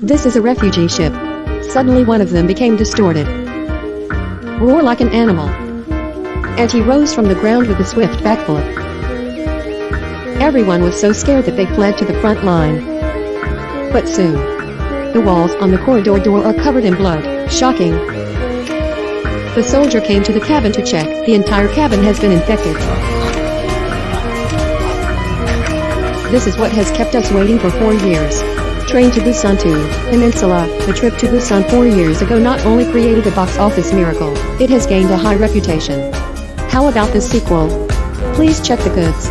This is a refugee ship. Suddenly one of them became distorted. Roar like an animal. And he rose from the ground with a swift backflip. Everyone was so scared that they fled to the front line. But soon, the walls on the corridor door are covered in blood. Shocking. The soldier came to the cabin to check. The entire cabin has been infected. This is what has kept us waiting for 4 years. Train to Busan 2, Peninsula. The trip to Busan 4 years ago not only created a box office miracle, it has gained a high reputation. How about this sequel? Please check the goods.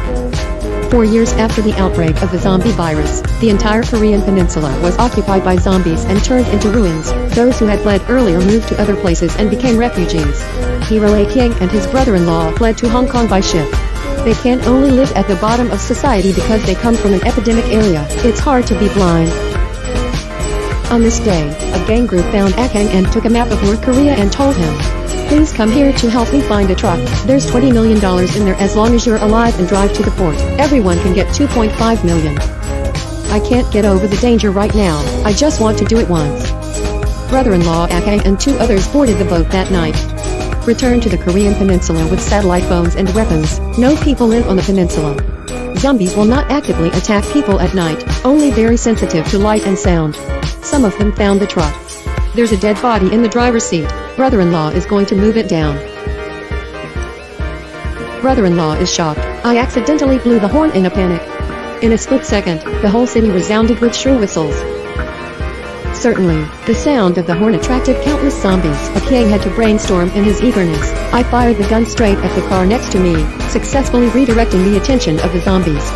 4 years after the outbreak of the zombie virus, the entire Korean peninsula was occupied by zombies and turned into ruins. Those who had fled earlier moved to other places and became refugees. Hero A. King and his brother-in-law fled to Hong Kong by ship. They can't only live at the bottom of society because they come from an epidemic area. It's hard to be blind. On this day, a gang group found Akang and took a map of North Korea and told him, "Please come here to help me find a truck. There's $20 million in there as long as you're alive and drive to the port. Everyone can get $2.5 million. I can't get over the danger right now. I just want to do it once." Brother-in-law Akang and 2 others boarded the boat that night. Returned to the Korean peninsula with satellite phones and weapons. No people live on the peninsula. Zombies will not actively attack people at night, only very sensitive to light and sound. Some of them found the truck. There's a dead body in the driver's seat. Brother-in-law is going to move it down. Brother-in-law is shocked. "I accidentally blew the horn in a panic." In a split second, the whole city resounded with shrill whistles. Certainly, the sound of the horn attracted countless zombies. A king had to brainstorm in his eagerness. "I fired the gun straight at the car next to me, successfully redirecting the attention of the zombies."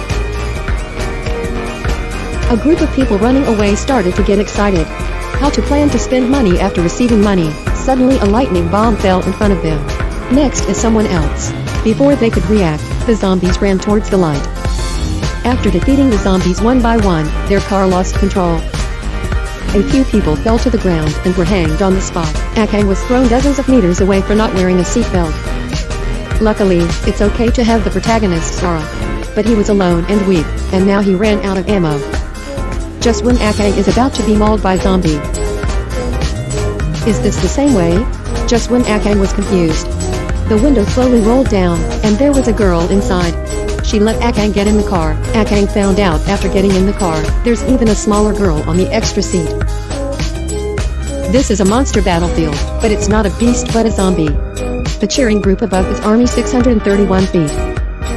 A group of people running away started to get excited. How to plan to spend money after receiving money. Suddenly a lightning bomb fell in front of them. Next is someone else. Before they could react, the zombies ran towards the light. After defeating the zombies one by one, their car lost control. A few people fell to the ground and were hanged on the spot. Akang was thrown dozens of meters away for not wearing a seatbelt. Luckily, it's okay to have the protagonist sorrow. But he was alone and weak, and now he ran out of ammo. Just when Akang is about to be mauled by zombie. Is this the same way? Just when Akang was confused. The window slowly rolled down, and there was a girl inside. She let Akang get in the car. Akang found out after getting in the car, there's even a smaller girl on the extra seat. This is a monster battlefield, but it's not a beast but a zombie. The cheering group above is Army 631 feet.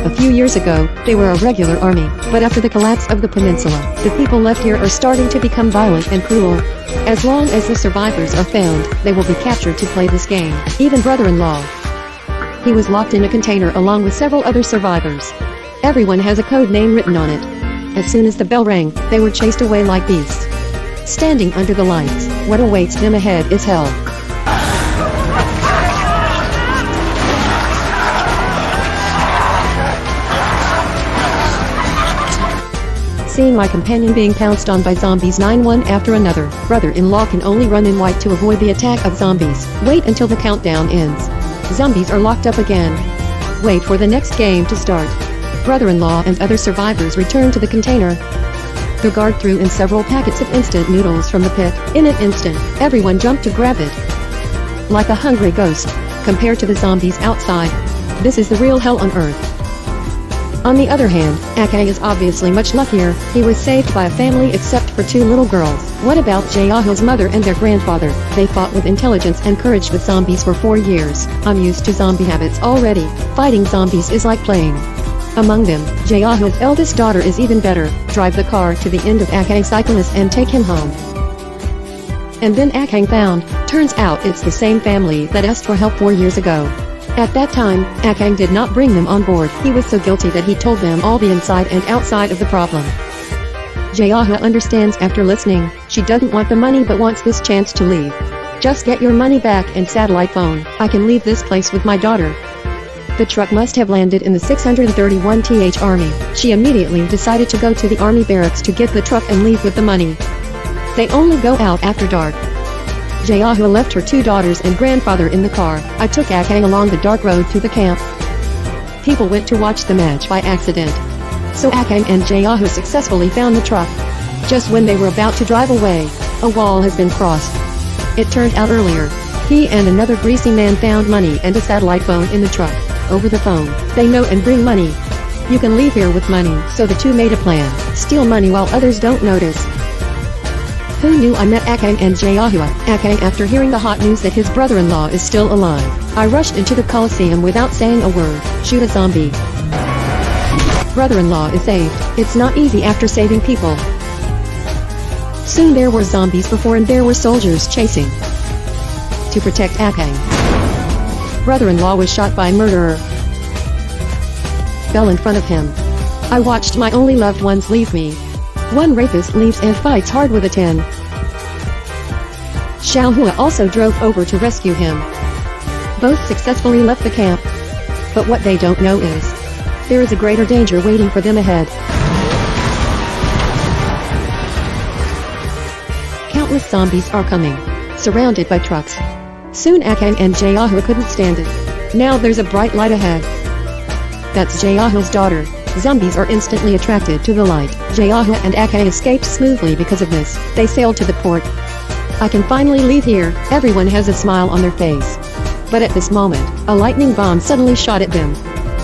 A few years ago, they were a regular army, but after the collapse of the peninsula, the people left here are starting to become violent and cruel. As long as the survivors are found, they will be captured to play this game. Even brother-in-law. He was locked in a container along with several other survivors. Everyone has a code name written on it. As soon as the bell rang, they were chased away like beasts. Standing under the lights, what awaits them ahead is hell. Seeing my companion being pounced on by zombies one after another, brother-in-law can only run in white to avoid the attack of zombies. Wait until the countdown ends. Zombies are locked up again. Wait for the next game to start. Brother-in-law and other survivors return to the container. The guard threw in several packets of instant noodles from the pit. In an instant, everyone jumped to grab it. Like a hungry ghost, compared to the zombies outside. This is the real hell on earth. On the other hand, Akang is obviously much luckier. He was saved by a family except for 2 little girls. What about Jaeho's mother and their grandfather? They fought with intelligence and courage with zombies for 4 years. I'm used to zombie habits already. Fighting zombies is like playing. Among them, Jaeho's eldest daughter is even better. Drive the car to the end of Akang's cyclist and take him home. And then Akang found, turns out it's the same family that asked for help 4 years ago. At that time, Akang did not bring them on board. He was so guilty that he told them all the inside and outside of the problem. Jaeho understands after listening. She doesn't want the money but wants this chance to leave. "Just get your money back and satellite phone. I can leave this place with my daughter." The truck must have landed in the 631th Army. She immediately decided to go to the army barracks to get the truck and leave with the money. They only go out after dark. Jaeho left her 2 daughters and grandfather in the car. I took Akang along the dark road to the camp. People went to watch the match by accident. So Akang and Jaeho successfully found the truck. Just when they were about to drive away, A wall has been crossed. It turned out earlier, he and another greasy man found money and a satellite phone in the truck. Over the phone, they know and bring money. You can leave here with money, so the two made a plan. Steal money while others don't notice. Who knew I met Akang and Jaehua? Akang, after hearing the hot news that his brother-in-law is still alive. I rushed into the Coliseum without saying a word. Shoot a zombie. Brother-in-law is saved. It's not easy after saving people. Soon there were zombies before and there were soldiers chasing. To protect Akang, brother-in-law was shot by murderer. Fell in front of him. I watched my only loved ones leave me. One rapist leaves and fights hard with a 10. Xiaohua also drove over to rescue him. Both successfully left the camp. But what they don't know is, there is a greater danger waiting for them ahead. Countless zombies are coming, surrounded by trucks. Soon Akang and Jaehua couldn't stand it. Now there's a bright light ahead. That's Jaehua's daughter. Zombies are instantly attracted to the light. Jaehua and Akang escaped smoothly because of this. They sailed to the port. I can finally leave here. Everyone has a smile on their face. But at this moment, a lightning bomb suddenly shot at them.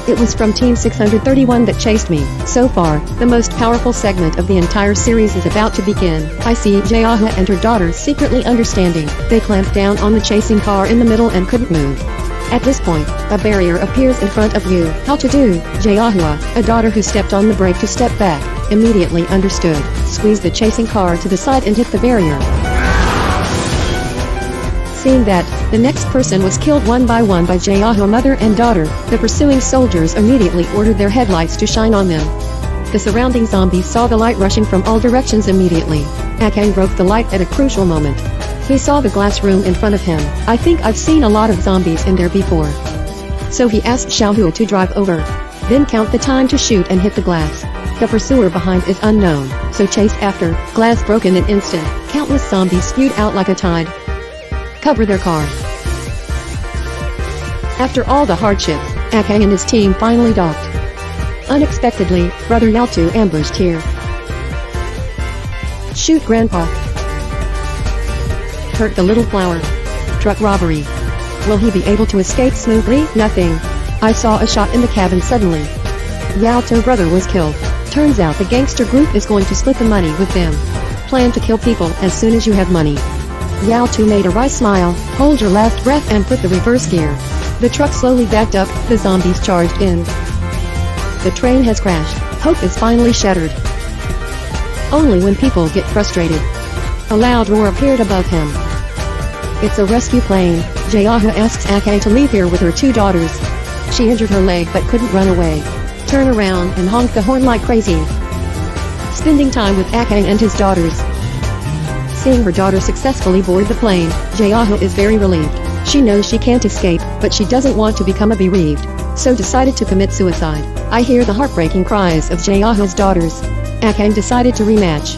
It was from Team 631 that chased me. So far, the most powerful segment of the entire series is about to begin. I see Jaehua and her daughter secretly understanding. They clamped down on the chasing car in the middle and couldn't move. At this point, a barrier appears in front of you. How to do? Jaehua, a daughter who stepped on the brake to step back, immediately understood. Squeezed the chasing car to the side and hit the barrier. Seeing that, the next person was killed one by Jaehua mother and daughter. The pursuing soldiers immediately ordered their headlights to shine on them. The surrounding zombies saw the light rushing from all directions immediately. Akang broke the light at a crucial moment. He saw the glass room in front of him. I think I've seen a lot of zombies in there before. So he asked Xiaohua to drive over. Then count the time to shoot and hit the glass. The pursuer behind is unknown, so chase after. Glass broke in an instant. Countless zombies spewed out like a tide. Cover their car. After all the hardships, Akang and his team finally docked. Unexpectedly, Brother Yaltu ambushed here. Shoot Grandpa. Hurt the little flower. Truck robbery. Will he be able to escape smoothly? Nothing. I saw a shot in the cabin suddenly. Yaltu brother was killed. Turns out the gangster group is going to split the money with them. Plan to kill people as soon as you have money. Yaltu made a wry smile, hold your last breath and put the reverse gear. The truck slowly backed up, the zombies charged in. The train has crashed. Hope is finally shattered. Only when people get frustrated. A loud roar appeared above him. It's a rescue plane. Jaehua asks Akang to leave here with her two daughters. She injured her leg but couldn't run away. Turn around and honk the horn like crazy. Spending time with Akang and his daughters. Seeing her daughter successfully board the plane, Jaehua is very relieved. She knows she can't escape, but she doesn't want to become a bereaved, so decided to commit suicide. I hear the heartbreaking cries of Jaehua's daughters. Akang decided to rematch.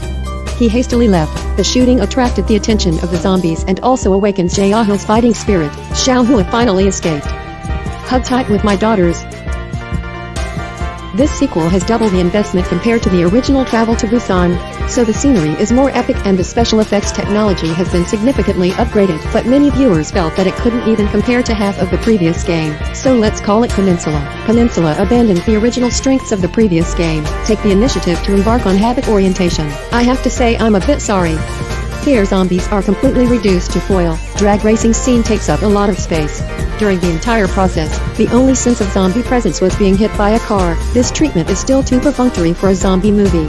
He hastily left. The shooting attracted the attention of the zombies and also awakened Jaehua's fighting spirit. Xiaohua finally escaped. Hug tight with my daughters. This sequel has double the investment compared to the original Travel to Busan, so the scenery is more epic and the special effects technology has been significantly upgraded, but many viewers felt that it couldn't even compare to half of the previous game, so let's call it Peninsula. Peninsula abandoned the original strengths of the previous game, take the initiative to embark on habit orientation. I have to say I'm a bit sorry. Here zombies are completely reduced to foil. Drag racing scene takes up a lot of space. During the entire process, the only sense of zombie presence was being hit by a car. This treatment is still too perfunctory for a zombie movie.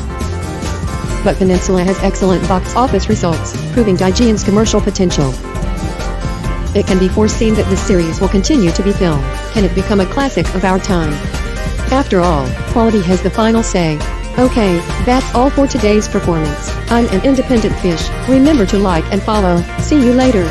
But Peninsula has excellent box office results, proving Daijian's commercial potential. It can be foreseen that this series will continue to be filmed. Can it become a classic of our time? After all, quality has the final say. Okay, that's all for today's performance. I'm an independent fish. Remember to like and follow. See you later.